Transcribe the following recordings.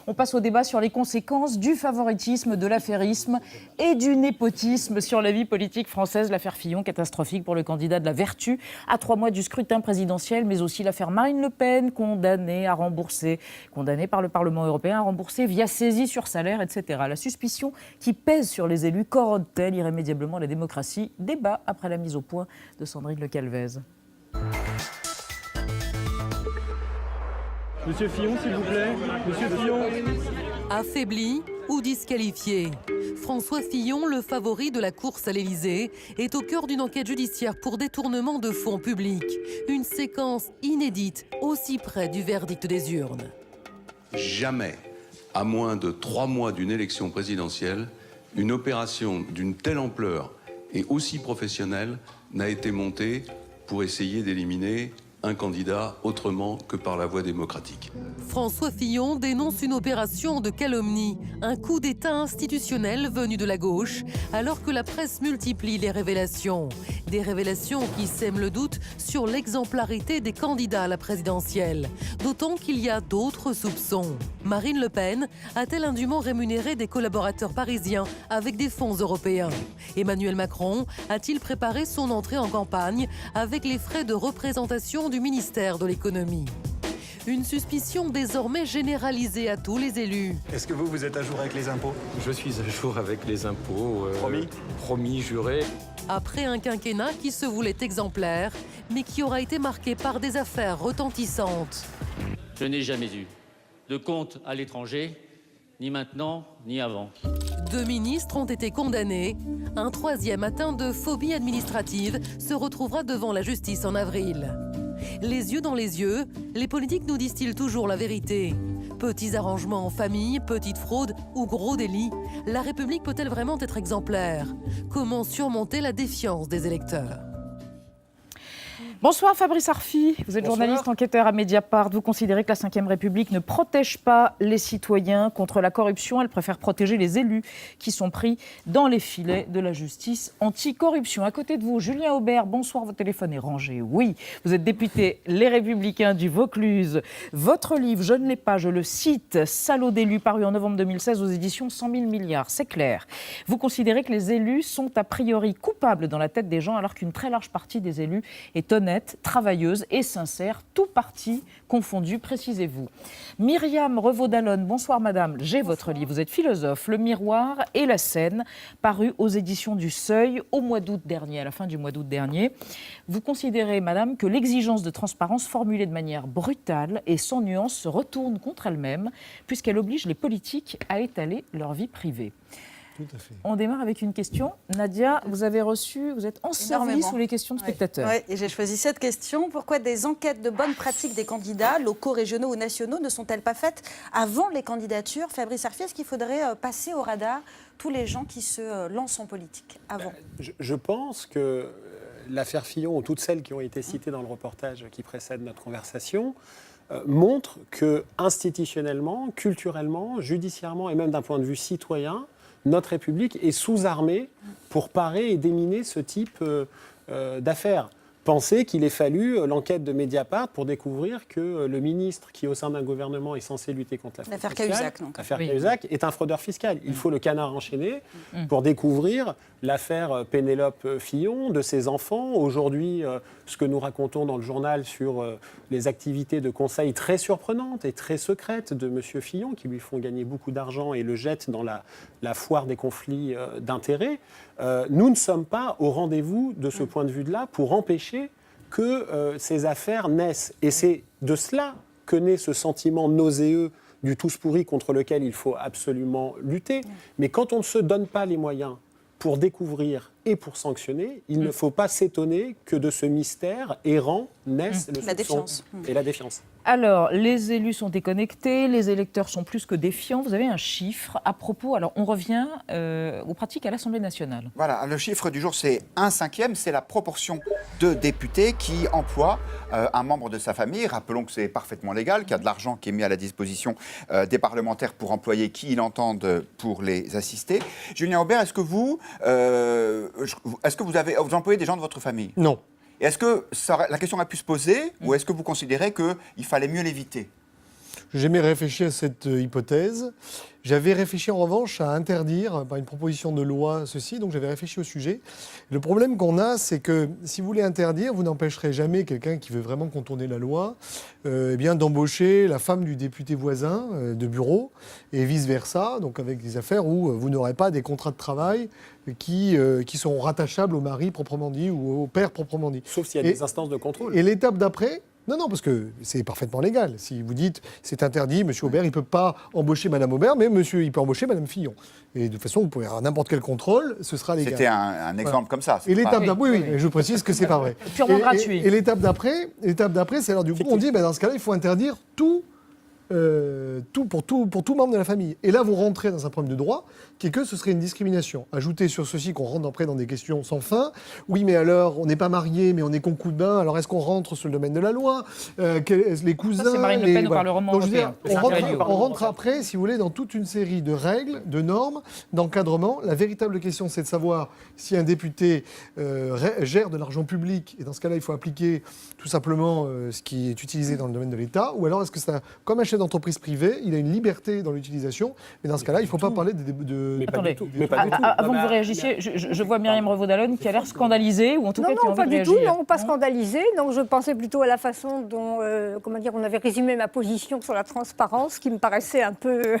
On passe au débat sur les conséquences du favoritisme, de l'affairisme et du népotisme sur la vie politique française. L'affaire Fillon, catastrophique pour le candidat de la vertu à 3 mois du scrutin présidentiel, mais aussi l'affaire Marine Le Pen, condamnée par le Parlement européen à rembourser via saisie sur salaire, etc. La suspicion qui pèse sur les élus corrode-t-elle irrémédiablement la démocratie? Débat après la mise au point de Sandrine Le Calvez. Monsieur Fillon, s'il vous plaît. Monsieur Fillon. Affaibli ou disqualifié, François Fillon, le favori de la course à l'Élysée, est au cœur d'une enquête judiciaire pour détournement de fonds publics. Une séquence inédite, aussi près du verdict des urnes. Jamais, à moins de 3 mois d'une élection présidentielle, une opération d'une telle ampleur et aussi professionnelle n'a été montée pour essayer d'éliminer un candidat autrement que par la voie démocratique. François Fillon dénonce une opération de calomnie, un coup d'État institutionnel venu de la gauche, alors que la presse multiplie les révélations. Des révélations qui sèment le doute sur l'exemplarité des candidats à la présidentielle. D'autant qu'il y a d'autres soupçons. Marine Le Pen a-t-elle indûment rémunéré des collaborateurs parisiens avec des fonds européens? Emmanuel Macron a-t-il préparé son entrée en campagne avec les frais de représentation du ministère de l'économie? Une suspicion désormais généralisée à tous les élus. Est-ce que vous êtes à jour avec les impôts? Je suis à jour avec les impôts. Promis? Promis, juré. Après un quinquennat qui se voulait exemplaire, mais qui aura été marqué par des affaires retentissantes. Je n'ai jamais eu de compte à l'étranger, ni maintenant, ni avant. 2 ministres ont été condamnés. Un 3e atteint de phobie administrative se retrouvera devant la justice en avril. Les yeux dans les yeux, les politiques nous disent-ils toujours la vérité? Petits arrangements en famille, petite fraude ou gros délit, la République peut-elle vraiment être exemplaire? Comment surmonter la défiance des électeurs? Bonsoir Fabrice Arfi, vous êtes journaliste enquêteur à Mediapart. Vous considérez que la Ve République ne protège pas les citoyens contre la corruption. Elle préfère protéger les élus qui sont pris dans les filets de la justice anticorruption. À côté de vous, Julien Aubert, bonsoir, votre téléphone est rangé. Oui, vous êtes député Les Républicains du Vaucluse. Votre livre, je ne l'ai pas, je le cite, Salaud d'élus, paru en novembre 2016 aux éditions 100 000 milliards. C'est clair. Vous considérez que les élus sont a priori coupables dans la tête des gens alors qu'une très large partie des élus est honnête, travailleuse et sincère, tout parti confondu, précisez-vous. Myriam Revaud-Dallon, bonsoir madame, j'ai votre livre, vous êtes philosophe, Le Miroir et la Scène, paru aux éditions du Seuil au mois d'août dernier, à la fin du mois d'août dernier. Vous considérez, madame, que l'exigence de transparence formulée de manière brutale et sans nuance se retourne contre elle-même, puisqu'elle oblige les politiques à étaler leur vie privée. Tout à fait. On démarre avec une question. Nadia, vous êtes enservie sous les questions de spectateurs. Oui, et j'ai choisi cette question. Pourquoi des enquêtes de bonne pratique des candidats, locaux, régionaux ou nationaux, ne sont-elles pas faites avant les candidatures? Fabrice Arfi, est-ce qu'il faudrait passer au radar tous les gens qui se lancent en politique avant? Je pense que l'affaire Fillon, ou toutes celles qui ont été citées dans le reportage qui précède notre conversation, montrent que institutionnellement, culturellement, judiciairement et même d'un point de vue citoyen, notre République est sous-armée pour parer et déminer ce type d'affaires. Pensez qu'il ait fallu l'enquête de Mediapart pour découvrir que le ministre qui, au sein d'un gouvernement, est censé lutter contre la fraude L'affaire fiscale, Cahuzac, donc. l'affaire Cahuzac, est un fraudeur fiscal. Il faut le canard enchaîné pour découvrir l'affaire Pénélope Fillon, de ses enfants. Aujourd'hui, ce que nous racontons dans le journal sur les activités de conseil très surprenantes et très secrètes de M. Fillon, qui lui font gagner beaucoup d'argent et le jettent dans la foire des conflits d'intérêts. Nous ne sommes pas au rendez-vous de ce point de vue-là pour empêcher que ces affaires naissent. Et c'est de cela que naît ce sentiment nauséeux du tous pourri contre lequel il faut absolument lutter. Mais quand on ne se donne pas les moyens pour découvrir et pour sanctionner, il ne faut pas s'étonner que de ce mystère errant naisse le soupçon et la défiance. Alors, les élus sont déconnectés, les électeurs sont plus que défiants. Vous avez un chiffre à propos. Alors, on revient aux pratiques à l'Assemblée nationale. Voilà, le chiffre du jour, c'est 1/5, c'est la proportion de députés qui emploient un membre de sa famille. Rappelons que c'est parfaitement légal, qu'il y a de l'argent qui est mis à la disposition des parlementaires pour employer qui ils entendent pour les assister. Julien Aubert, est-ce que vous employez des gens de votre famille? Non. Et est-ce que la question a pu se poser ou est-ce que vous considérez qu'il fallait mieux l'éviter? Je n'ai jamais réfléchi à cette hypothèse. J'avais réfléchi en revanche à interdire par une proposition de loi ceci, donc j'avais réfléchi au sujet. Le problème qu'on a, c'est que si vous voulez interdire, vous n'empêcherez jamais quelqu'un qui veut vraiment contourner la loi eh bien, d'embaucher la femme du député voisin de bureau et vice-versa, donc avec des affaires où vous n'aurez pas des contrats de travail qui sont rattachables au mari proprement dit ou au père proprement dit. Sauf s'il y a des instances de contrôle. Et l'étape d'après, non, parce que c'est parfaitement légal. Si vous dites c'est interdit, M. Aubert, il ne peut pas embaucher Mme Aubert, mais il peut embaucher Mme Fillon. Et de toute façon, vous pouvez avoir n'importe quel contrôle, ce sera légal. C'était un exemple comme ça. Et l'étape d'après, oui, je précise que c'est pas vrai. Purement gratuit. Et l'étape d'après, c'est alors du coup, on dit, dans ce cas-là, il faut interdire tout pour tout membre de la famille. Et là, vous rentrez dans un problème de droit, qui est que ce serait une discrimination. Ajoutez sur ceci qu'on rentre après dans des questions sans fin. Oui, mais alors, on n'est pas mariés, mais on est concubins. Alors, est-ce qu'on rentre sur le domaine de la loi les cousins, c'est Marine Le Pen au Parlement européen. On rentre après, si vous voulez, dans toute une série de règles, de normes, d'encadrement. La véritable question, c'est de savoir si un député gère de l'argent public, et dans ce cas-là, il faut appliquer tout simplement ce qui est utilisé dans le domaine de l'État, ou alors est-ce que c'est comme un chef d'entreprise privée, il a une liberté dans l'utilisation, mais dans ce cas-là, il ne faut pas parler de... Attendez, avant que vous réagissiez, je vois Myriam Revaud-Dallon qui a l'air scandalisée, ou en tout cas qui a envie de réagir. Non, pas du tout, non, pas scandalisée. Donc je pensais plutôt à la façon dont, on avait résumé ma position sur la transparence, qui me paraissait un peu,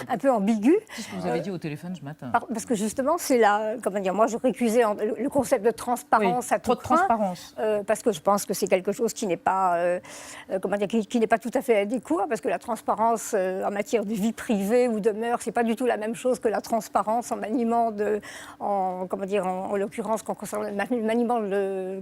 un peu ambiguë. C'est ce que vous avez dit au téléphone ce matin. Parce que justement, c'est là, moi je récusais le concept de transparence à tout trop de transparence. Parce que je pense que c'est quelque chose qui n'est pas, qui n'est pas tout à fait adéquat, parce que la transparence en matière de vie privée ou de mœurs, c'est pas du tout la même chose que la transparence en maniement en l'occurrence, quand concerne le maniement de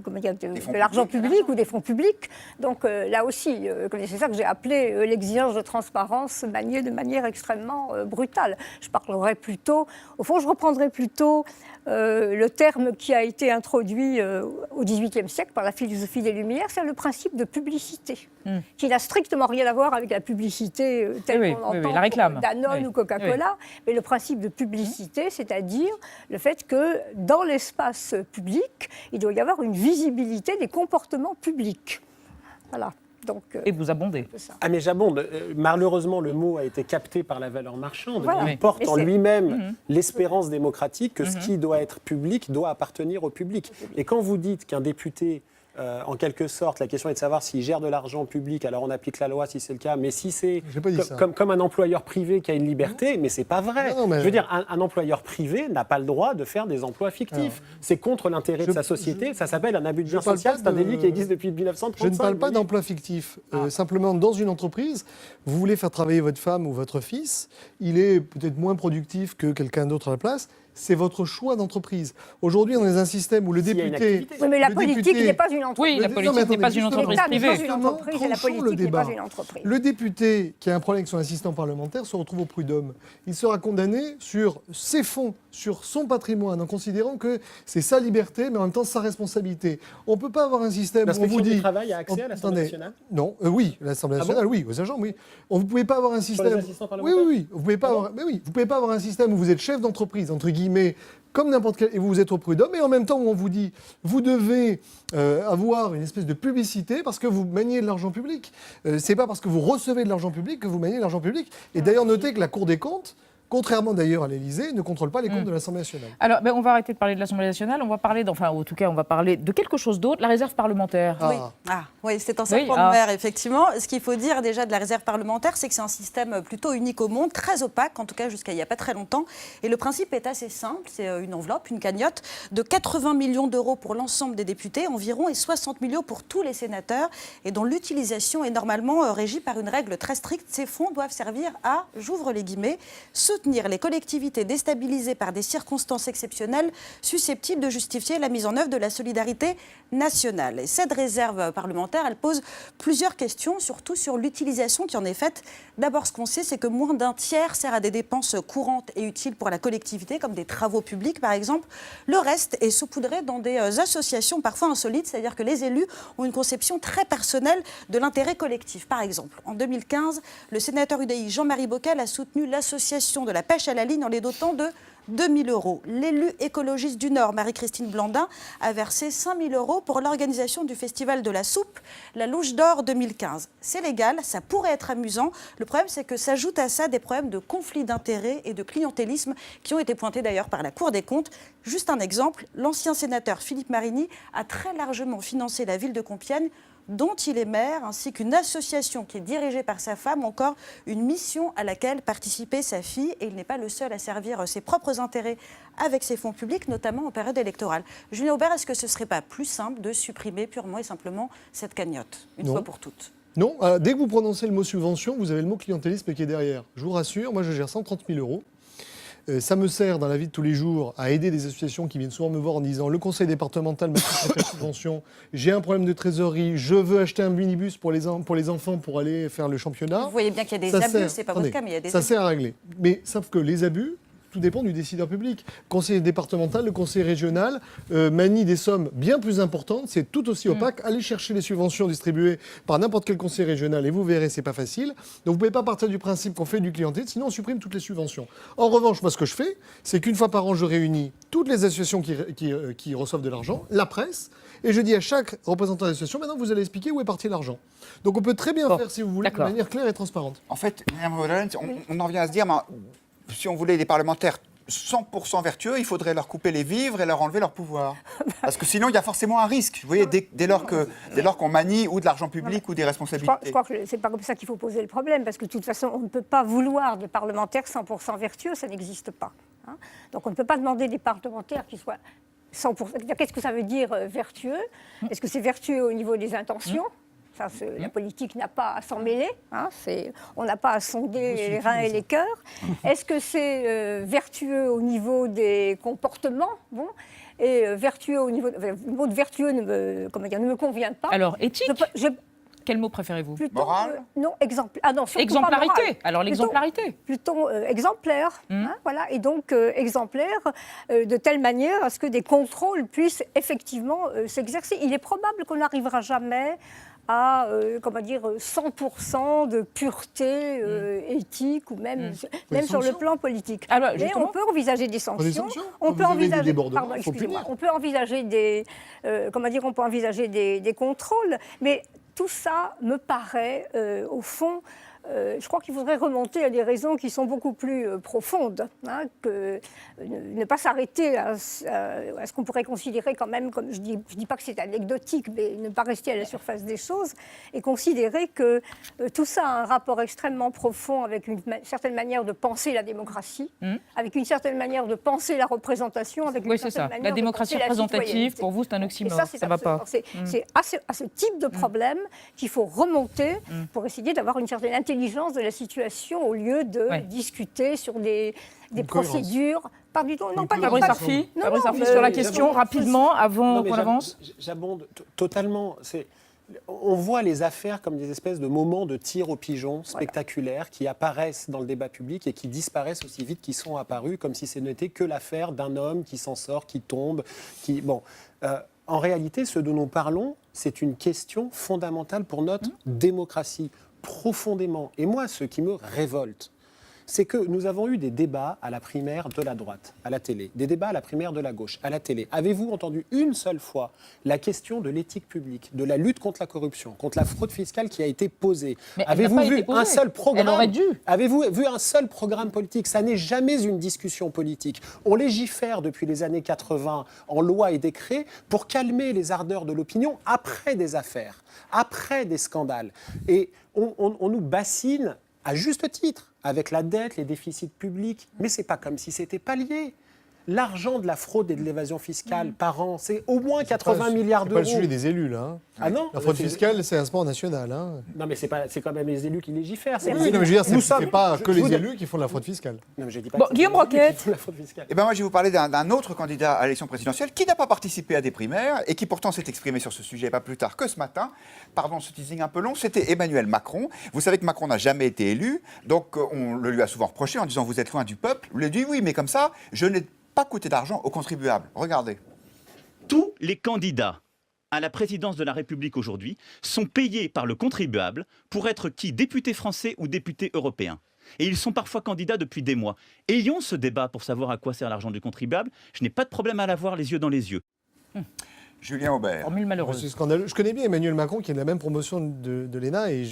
l'argent public ou des fonds publics. Donc là aussi, c'est ça que j'ai appelé l'exigence de transparence maniée de manière extrêmement brutale. Je parlerai plutôt, au fond, je reprendrai plutôt le terme qui a été introduit au XVIIIe siècle par la philosophie des Lumières, c'est le principe de publicité, qui n'a strictement rien à voir avec la publicité telle qu'on entend la réclame. Danone ou Coca-Cola, mais le principe de publicité, c'est-à-dire le fait que dans l'espace public, il doit y avoir une visibilité des comportements publics. Voilà. Donc, et vous abondez. Ah mais j'abonde. Malheureusement, le mot a été capté par la valeur marchande. Voilà. Il porte en lui-même l'espérance démocratique que ce qui doit être public doit appartenir au public. Et quand vous dites qu'un député, en quelque sorte, la question est de savoir s'il gère de l'argent public, alors on applique la loi si c'est le cas, mais si c'est comme un employeur privé qui a une liberté, mais c'est pas vrai. Je veux dire, un employeur privé n'a pas le droit de faire des emplois fictifs. C'est contre l'intérêt de sa société, ça s'appelle un abus de bien social, c'est un délit qui existe depuis 1935. Je ne parle pas d'emploi fictif. Simplement, dans une entreprise, vous voulez faire travailler votre femme ou votre fils, il est peut-être moins productif que quelqu'un d'autre à la place. C'est votre choix d'entreprise. Aujourd'hui, on est dans un système où le député... Oui, mais la politique n'est pas une entreprise. Oui, la politique n'est pas une entreprise privée. L'État n'est pas une entreprise et la politique n'est pas une entreprise. Le député qui a un problème avec son assistant parlementaire se retrouve au prud'homme. Il sera condamné sur ses fonds, sur son patrimoine, en considérant que c'est sa liberté, mais en même temps sa responsabilité. On ne peut pas avoir un système où on vous dit... L'inspection du travail a accès à l'Assemblée nationale ? Non, oui, l'Assemblée nationale, oui, aux agents, oui. Vous ne pouvez pas avoir un système... Sur les assistants parlementaires ? Oui. Vous pouvez pas avoir... Mais oui, vous pouvez pas avoir un système où vous êtes chef d'entreprise, entre guillemets, comme n'importe quel... Et vous êtes au prud'homme, et en même temps où on vous dit, vous devez avoir une espèce de publicité parce que vous maniez de l'argent public. C'est pas parce que vous recevez de l'argent public que vous maniez de l'argent public. Et d'ailleurs, notez que la Cour des comptes, contrairement d'ailleurs à l'Élysée, ne contrôle pas les comptes de l'Assemblée nationale. Alors, on va arrêter de parler de l'Assemblée nationale, on va parler, en tout cas, on va parler de quelque chose d'autre, la réserve parlementaire. Oui, c'est un serpent de mer, effectivement. Ce qu'il faut dire déjà de la réserve parlementaire, c'est que c'est un système plutôt unique au monde, très opaque, en tout cas jusqu'à il n'y a pas très longtemps. Et le principe est assez simple, c'est une enveloppe, une cagnotte de 80 millions d'euros pour l'ensemble des députés environ et 60 millions pour tous les sénateurs, et dont l'utilisation est normalement régie par une règle très stricte. Ces fonds doivent servir à, j'ouvre les guillemets, soutenir les collectivités déstabilisées par des circonstances exceptionnelles susceptibles de justifier la mise en œuvre de la solidarité nationale. Et cette réserve parlementaire, elle pose plusieurs questions, surtout sur l'utilisation qui en est faite. D'abord, ce qu'on sait, c'est que moins d'un tiers sert à des dépenses courantes et utiles pour la collectivité, comme des travaux publics par exemple. Le reste est saupoudré dans des associations parfois insolites, c'est-à-dire que les élus ont une conception très personnelle de l'intérêt collectif. Par exemple, en 2015, le sénateur UDI Jean-Marie Bockel a soutenu l'association de la pêche à la ligne en les dotant de 2 000 euros. L'élu écologiste du Nord, Marie-Christine Blandin, a versé 5 000 euros pour l'organisation du festival de la soupe, la Louche d'Or 2015. C'est légal, ça pourrait être amusant. Le problème, c'est que s'ajoutent à ça des problèmes de conflit d'intérêts et de clientélisme qui ont été pointés d'ailleurs par la Cour des comptes. Juste un exemple, l'ancien sénateur Philippe Marini a très largement financé la ville de Compiègne, dont il est maire, ainsi qu'une association qui est dirigée par sa femme, ou encore une mission à laquelle participait sa fille. Et il n'est pas le seul à servir ses propres intérêts avec ses fonds publics, notamment en période électorale. Julien Aubert, est-ce que ce ne serait pas plus simple de supprimer purement et simplement cette cagnotte, une fois pour toutes ? Non, dès que vous prononcez le mot subvention, vous avez le mot clientélisme qui est derrière. Je vous rassure, moi je gère 130 000 euros. Ça me sert dans la vie de tous les jours à aider des associations qui viennent souvent me voir en disant « Le conseil départemental m'a fait la subvention, j'ai un problème de trésorerie, je veux acheter un minibus pour les enfants pour aller faire le championnat. » Vous voyez bien qu'il y a des abus, ce n'est pas votre cas, mais il y a des abus. Ça sert à régler. Mais sauf que les abus, tout dépend du décideur public. Le conseil départemental, le conseil régional manie des sommes bien plus importantes, c'est tout aussi opaque. Allez chercher les subventions distribuées par n'importe quel conseil régional et vous verrez, c'est pas facile. Donc vous ne pouvez pas partir du principe qu'on fait du clientélisme, sinon on supprime toutes les subventions. En revanche, moi ce que je fais, c'est qu'une fois par an, je réunis toutes les associations qui reçoivent de l'argent, la presse, et je dis à chaque représentant d'association, maintenant vous allez expliquer où est parti l'argent. Donc on peut très bien faire, si vous voulez, de manière claire et transparente. En fait, on en vient à se dire... Si on voulait des parlementaires 100% vertueux, il faudrait leur couper les vivres et leur enlever leur pouvoir. Parce que sinon, il y a forcément un risque. Vous voyez, dès lors qu'on manie ou de l'argent public ou des responsabilités. Je crois que ce n'est pas comme ça qu'il faut poser le problème, parce que de toute façon, on ne peut pas vouloir des parlementaires 100% vertueux, ça n'existe pas. Hein. Donc on ne peut pas demander des parlementaires qui soient 100%... Qu'est-ce que ça veut dire vertueux ? Est-ce que c'est vertueux au niveau des intentions ? Ça, la politique n'a pas à s'en mêler, hein, on n'a pas à sonder les reins et les cœurs. Est-ce que c'est vertueux au niveau des comportements ? Bon, et vertueux au niveau... Le mot de vertueux ne me convient pas. Alors, éthique Quel mot préférez-vous ? Moral ? Non, exemplarité. Alors, l'exemplarité. Plutôt exemplaire. Hein, voilà. Et donc, exemplaire de telle manière à ce que des contrôles puissent effectivement s'exercer. Il est probable qu'on n'arrivera jamais à 100% de pureté éthique ou même sur le plan politique. Alors, mais on peut envisager des sanctions. On peut envisager des contrôles. Mais tout ça me paraît, au fond, je crois qu'il faudrait remonter à des raisons qui sont beaucoup plus profondes, hein, que ne pas s'arrêter à ce qu'on pourrait considérer quand même, comme je dis pas que c'est anecdotique, mais ne pas rester à la surface des choses et considérer que tout ça a un rapport extrêmement profond avec une certaine manière de penser la démocratie, avec une certaine manière de penser la représentation, avec une certaine manière la démocratie représentative, pour vous, c'est un oxymore, ça va pas. C'est à ce type de problème qu'il faut remonter pour essayer d'avoir une certaine intelligence de la situation au lieu de discuter sur des procédures. Fabrice Arfi, sur la question, rapidement, avant qu'on avance. J'abonde totalement. On voit les affaires comme des espèces de moments de tir aux pigeons spectaculaires qui apparaissent dans le débat public et qui disparaissent aussi vite qu'ils sont apparus, comme si ce n'était que l'affaire d'un homme qui s'en sort, qui tombe. En réalité, ce dont nous parlons, c'est une question fondamentale pour notre démocratie, profondément. Et moi, ce qui me révolte, c'est que nous avons eu des débats à la primaire de la droite, à la télé, des débats à la primaire de la gauche, à la télé. Avez-vous entendu une seule fois la question de l'éthique publique, de la lutte contre la corruption, contre la fraude fiscale qui a été posée ? Avez-vous vu un seul programme ? Elle aurait dû. Avez-vous vu un seul programme politique ? Ça n'est jamais une discussion politique. On légifère depuis les années 80 en loi et décret pour calmer les ardeurs de l'opinion après des affaires, après des scandales. Et on nous bassine à juste titre, avec la dette, les déficits publics, mais ce n'est pas comme si c'était pas lié. L'argent de la fraude et de l'évasion fiscale par an, c'est au moins 80 milliards d'euros. C'est pas le sujet des élus, là. Hein. Ah non, la fraude fiscale, c'est un sport national. Hein. Non, mais c'est quand même les élus qui légifèrent. Oui, non, mais je veux dire, c'est pas que les élus qui font de la fraude fiscale. Non, mais je dis pas Guillaume Roquette. Eh ben moi, je vais vous parler d'un autre candidat à l'élection présidentielle qui n'a pas participé à des primaires et qui pourtant s'est exprimé sur ce sujet pas plus tard que ce matin. Pardon, ce teasing un peu long, c'était Emmanuel Macron. Vous savez que Macron n'a jamais été élu, donc on le lui a souvent reproché en disant « vous êtes loin du peuple ». On lui a dit « oui, mais comme ça, je n'ai pas coûté d'argent aux contribuables ». Regardez. Tous les candidats à la présidence de la République aujourd'hui sont payés par le contribuable pour être qui ? Député français ou député européen. Et ils sont parfois candidats depuis des mois. Ayons ce débat pour savoir à quoi sert l'argent du contribuable. Je n'ai pas de problème à l'avoir les yeux dans les yeux. Julien Aubert. Formule malheureuse. C'est scandaleux. Je connais bien Emmanuel Macron qui est de la même promotion de l'ENA et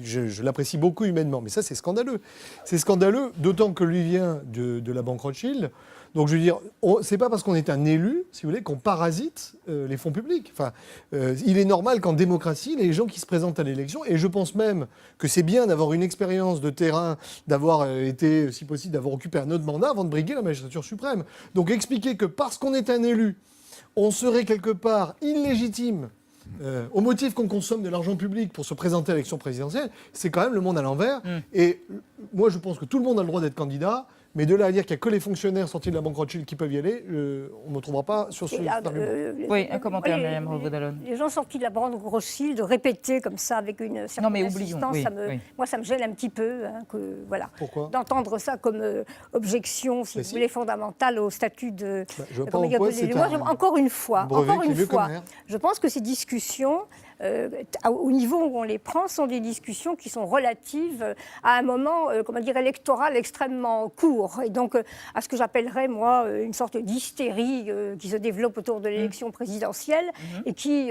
je l'apprécie beaucoup humainement. Mais ça, c'est scandaleux. C'est scandaleux, d'autant que lui vient de la Banque Rothschild. Donc, je veux dire, c'est pas parce qu'on est un élu, si vous voulez, qu'on parasite les fonds publics. Enfin, il est normal qu'en démocratie, les gens qui se présentent à l'élection, et je pense même que c'est bien d'avoir une expérience de terrain, d'avoir été, si possible, d'avoir occupé un autre mandat avant de briguer la magistrature suprême. Donc, expliquer que parce qu'on est un élu, on serait quelque part illégitime au motif qu'on consomme de l'argent public pour se présenter à l'élection présidentielle, c'est quand même le monde à l'envers. Et moi, je pense que tout le monde a le droit d'être candidat. Mais de là à dire qu'il n'y a que les fonctionnaires sortis de la Banque Rothschild qui peuvent y aller, on ne me trouvera pas sur ce argument. Oui, un commentaire, Mme Revaud-Dallon. Les gens sortis de la Banque Rothschild, répéter comme ça avec une certaine insistance, moi ça me gêne un petit peu. Voilà. Pourquoi ? D'entendre ça comme objection, si vous voulez, fondamentale au statut de... je vois pas en quoi c'est encore une fois, brevet je pense que ces discussions... au niveau où on les prend, sont des discussions qui sont relatives à un moment, électoral extrêmement court. Et donc, à ce que j'appellerais, moi, une sorte d'hystérie qui se développe autour de l'élection présidentielle et qui,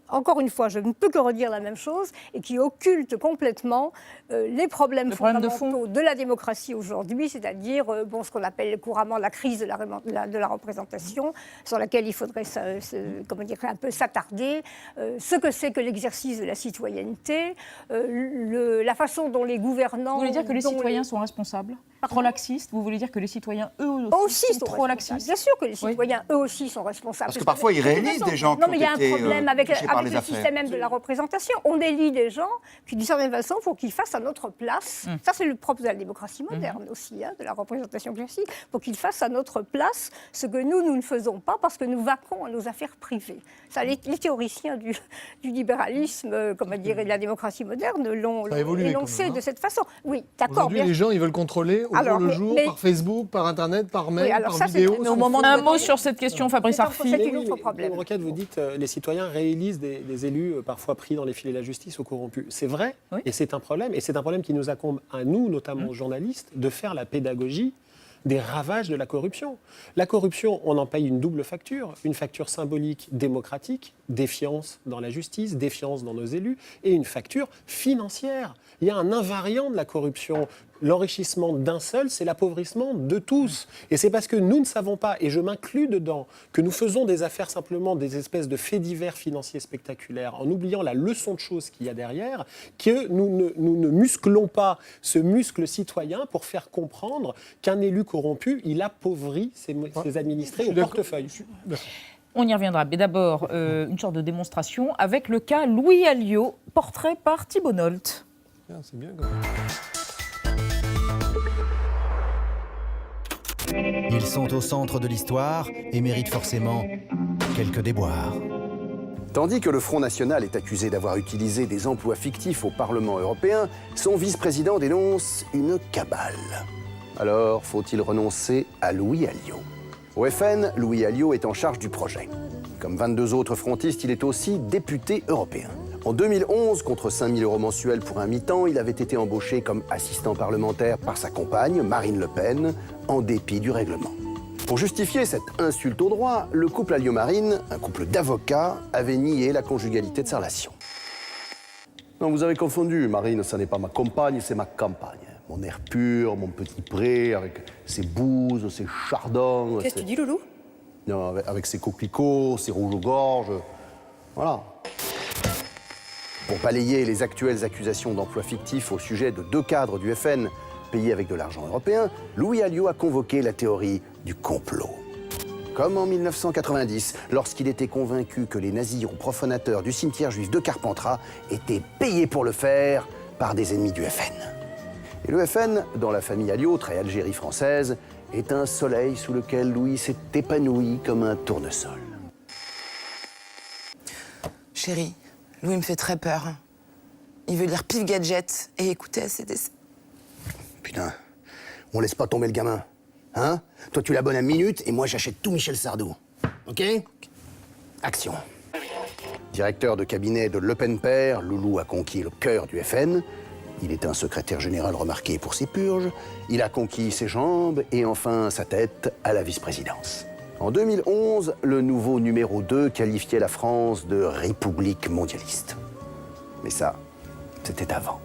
encore une fois, je ne peux que redire la même chose, et qui occulte complètement les problèmes fondamentaux de la démocratie aujourd'hui, c'est-à-dire ce qu'on appelle couramment la crise de la représentation, sur laquelle il faudrait un peu s'attarder, ce que c'est que l'exercice de la citoyenneté, la façon dont les gouvernants... Vous voulez dire que les citoyens sont responsables ? Trop laxistes ? Vous voulez dire que les citoyens, eux aussi, sont trop laxistes ? Bien sûr que les citoyens, eux aussi, sont responsables. Parce que parfois, ils réélisent des gens qui ont été touchés par les affaires. Non, mais il y a un problème avec le système même de la représentation. On élit des gens qui, d'une certaine façon, il faut qu'ils fassent à notre place. Ça, c'est le propre de la démocratie moderne aussi, de la représentation classique. Il faut qu'ils fassent à notre place ce que nous ne faisons pas parce que nous vaquons à nos affaires privées. Ça, les théoriciens du libéralisme, de la démocratie moderne, l'ont énoncé de cette façon. Oui, d'accord. Aujourd'hui, les gens, ils veulent contrôler au jour le jour, par Facebook, par Internet, par mail, par vidéo. Un mot sur cette question, Fabrice Arfi. C'est un autre problème. Requête, vous dites les citoyens réélisent des élus parfois pris dans les filets de la justice ou corrompus. C'est vrai, et c'est un problème. Et c'est un problème qui nous incombe à nous, notamment aux journalistes, de faire la pédagogie des ravages de la corruption. La corruption, on en paye une double facture. Une facture symbolique démocratique, défiance dans la justice, défiance dans nos élus, et une facture financière. Il y a un invariant de la corruption. L'enrichissement d'un seul, c'est l'appauvrissement de tous. Et c'est parce que nous ne savons pas, et je m'inclus dedans, que nous faisons des affaires simplement des espèces de faits divers financiers spectaculaires, en oubliant la leçon de choses qu'il y a derrière, que nous ne musclons pas ce muscle citoyen pour faire comprendre qu'un élu corrompu, il appauvrit ses administrés au portefeuille. On y reviendra. Mais d'abord, une sorte de démonstration avec le cas Louis Alliot, portrait par Thibault Nolte. C'est bien quand même. Ils sont au centre de l'histoire et méritent forcément quelques déboires. Tandis que le Front National est accusé d'avoir utilisé des emplois fictifs au Parlement européen, son vice-président dénonce une cabale. Alors, faut-il renoncer à Louis Alliot ? Au FN, Louis Alliot est en charge du projet. Comme 22 autres frontistes, il est aussi député européen. En 2011, contre 5 000 € mensuels pour un mi-temps, il avait été embauché comme assistant parlementaire par sa compagne, Marine Le Pen, en dépit du règlement. Pour justifier cette insulte au droit, le couple Alliot-Marine, un couple d'avocats, avait nié la conjugalité de sa relation. Non, vous avez confondu. Marine, ça n'est pas ma compagne, c'est ma campagne. Mon air pur, mon petit pré, avec ses bouses, ses chardons. Qu'est-ce que tu dis, Loulou ? Non, avec ses coquelicots, ses rouges aux gorges. Voilà. Pour balayer les actuelles accusations d'emploi fictif au sujet de 2 cadres du FN payés avec de l'argent européen, Louis Alliot a convoqué la théorie du complot. Comme en 1990, lorsqu'il était convaincu que les nazis profanateurs du cimetière juif de Carpentras étaient payés pour le faire par des ennemis du FN. Et le FN, dans la famille Alliot, très Algérie française, est un soleil sous lequel Louis s'est épanoui comme un tournesol. Chérie, Louis me fait très peur. Il veut lire Pif Gadget et écouter ACDC. Putain, on laisse pas tomber le gamin. Hein ? Toi, tu l'abonnes à Minute et moi, j'achète tout Michel Sardou. OK ? Action. Directeur de cabinet de Le Pen Père, Loulou a conquis le cœur du FN. Il est un secrétaire général remarqué pour ses purges, il a conquis ses jambes et enfin sa tête à la vice-présidence. En 2011, le nouveau numéro 2 qualifiait la France de république mondialiste. Mais ça, c'était avant.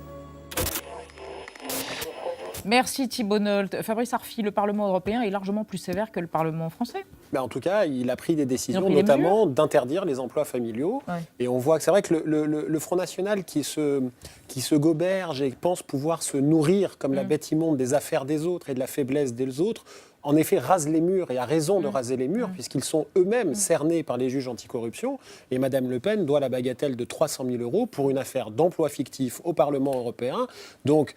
Merci Thibault Nolte. Fabrice Arfi, le Parlement européen est largement plus sévère que le Parlement français. Mais en tout cas, il a pris des décisions, pris notamment d'interdire les emplois familiaux. Ouais. Et on voit que c'est vrai que le Front National qui se goberge et pense pouvoir se nourrir comme la bête immonde des affaires des autres et de la faiblesse des autres, en effet, rase les murs et a raison de raser les murs puisqu'ils sont eux-mêmes cernés par les juges anticorruption. Et Mme Le Pen doit la bagatelle de 300 000 € pour une affaire d'emploi fictif au Parlement européen. Donc,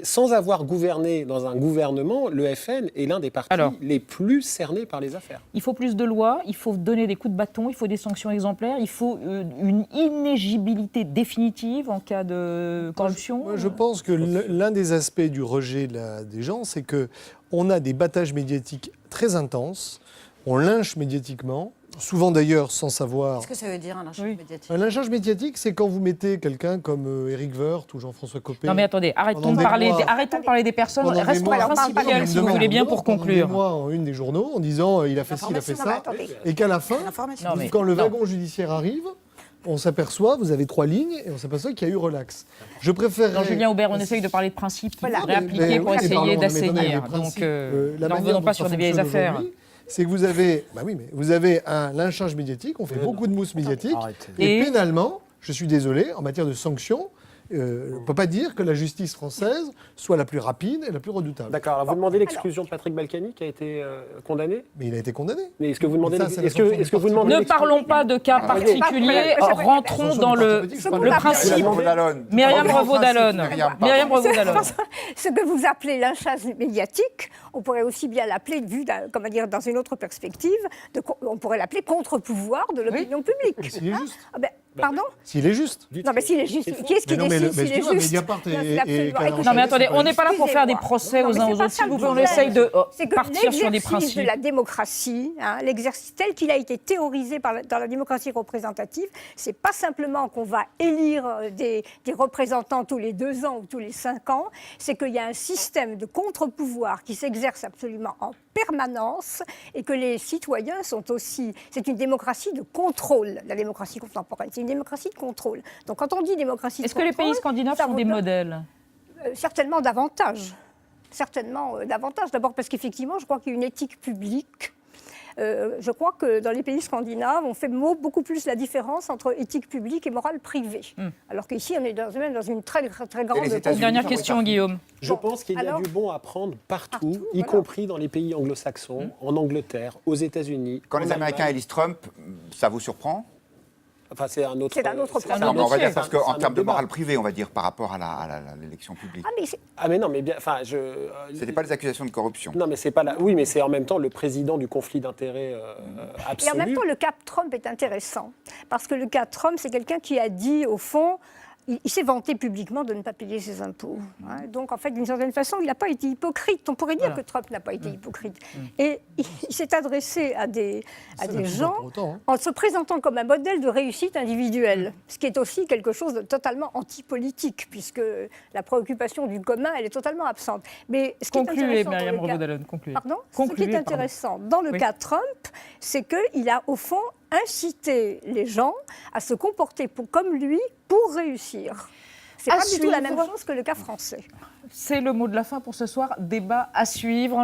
sans avoir gouverné dans un gouvernement, le FN est l'un des partis les plus cernés par les affaires. Il faut plus de lois, il faut donner des coups de bâton, il faut des sanctions exemplaires, il faut une inéligibilité définitive en cas de corruption. Moi, je pense que l'un des aspects du rejet des gens, c'est qu'on a des battages médiatiques très intenses, on lynche médiatiquement, souvent d'ailleurs sans savoir... Qu'est-ce que ça veut dire un lynchage médiatique? Un lynchage médiatique, c'est quand vous mettez quelqu'un comme Éric Woerth ou Jean-François Copé... Non mais attendez, arrêtons de parler des personnes, restons principiels si vous voulez bien pour conclure. Moi, en une des journaux, en disant il a fait ci, il a fait ça, et qu'à la fin, quand le wagon judiciaire arrive, on s'aperçoit, vous avez 3 lignes, et on s'aperçoit qu'il y a eu relax. Je préférerais... Dans Julien Aubert, on essaye de parler de principes réappliqués pour essayer d'assainir. Donc, ne revenons pas sur des vieilles affaires. C'est que vous avez un lynchage médiatique, on fait beaucoup de mousse médiatique, et pénalement, je suis désolé, en matière de sanctions, on ne peut pas dire que la justice française soit la plus rapide et la plus redoutable. D'accord. Alors vous demandez l'exclusion de Patrick Balkany qui a été condamné. Mais il a été condamné. Mais est-ce que vous demandez Ne parlons pas de cas particuliers. Rentrons dans le principe. Myriam Revaud-Dallon. Ce que vous appelez lynchage médiatique, on pourrait aussi bien l'appeler, dans une autre perspective, on pourrait l'appeler contre-pouvoir de l'opinion publique. S'il est juste. Pardon ? S'il est juste. Non, mais s'il est juste, qui est-ce qui décide s'il est juste ? Non, mais attendez, on n'est pas là pour faire des procès aux uns aux autres. S'il vous plaît, on essaye de partir sur des principes. C'est que l'exercice de la démocratie, l'exercice tel qu'il a été théorisé dans la démocratie représentative, c'est pas simplement qu'on va élire des représentants tous les 2 ans ou tous les 5 ans, c'est qu'il y a un système de contre-pouvoir qui s'exerce absolument en permanence et que les citoyens sont aussi... C'est une démocratie de contrôle, la démocratie contemporaine. C'est une démocratie de contrôle. Donc quand on dit démocratie de contrôle... Est-ce que les pays scandinaves sont des modèles ? Certainement davantage. Certainement davantage. D'abord parce qu'effectivement, je crois qu'il y a une éthique publique. Je crois que dans les pays scandinaves, on fait beaucoup plus la différence entre éthique publique et morale privée. Alors qu'ici, on est dans une très, très grande... Dernière question, Guillaume. Je pense qu'il y a du bon à prendre partout, y compris dans les pays anglo-saxons, en Angleterre, aux États-Unis. Quand les Américains élisent Trump, ça vous surprend ? Enfin, c'est un autre problème. On va dire parce qu'en termes de morale privée, on va dire par rapport à l'élection publique. Mais non, mais bien, c'était pas les accusations de corruption. Non, mais c'est pas là. Oui, mais c'est en même temps le président du conflit d'intérêts absolu. Et en même temps, le cas Trump est intéressant parce que le cas Trump, c'est quelqu'un qui a dit au fond. Il s'est vanté publiquement de ne pas payer ses impôts. Donc, en fait, d'une certaine façon, il n'a pas été hypocrite. On pourrait dire que Trump n'a pas été hypocrite. Et il s'est adressé à des gens en se présentant comme un modèle de réussite individuelle, ce qui est aussi quelque chose de totalement antipolitique, puisque la préoccupation du commun, elle est totalement absente. Mais ce qui est intéressant dans le cas Trump, c'est qu'il a, au fond, inciter les gens à se comporter comme lui pour réussir. C'est pas du tout la même chose que le cas français. C'est le mot de la fin pour ce soir. Débat à suivre.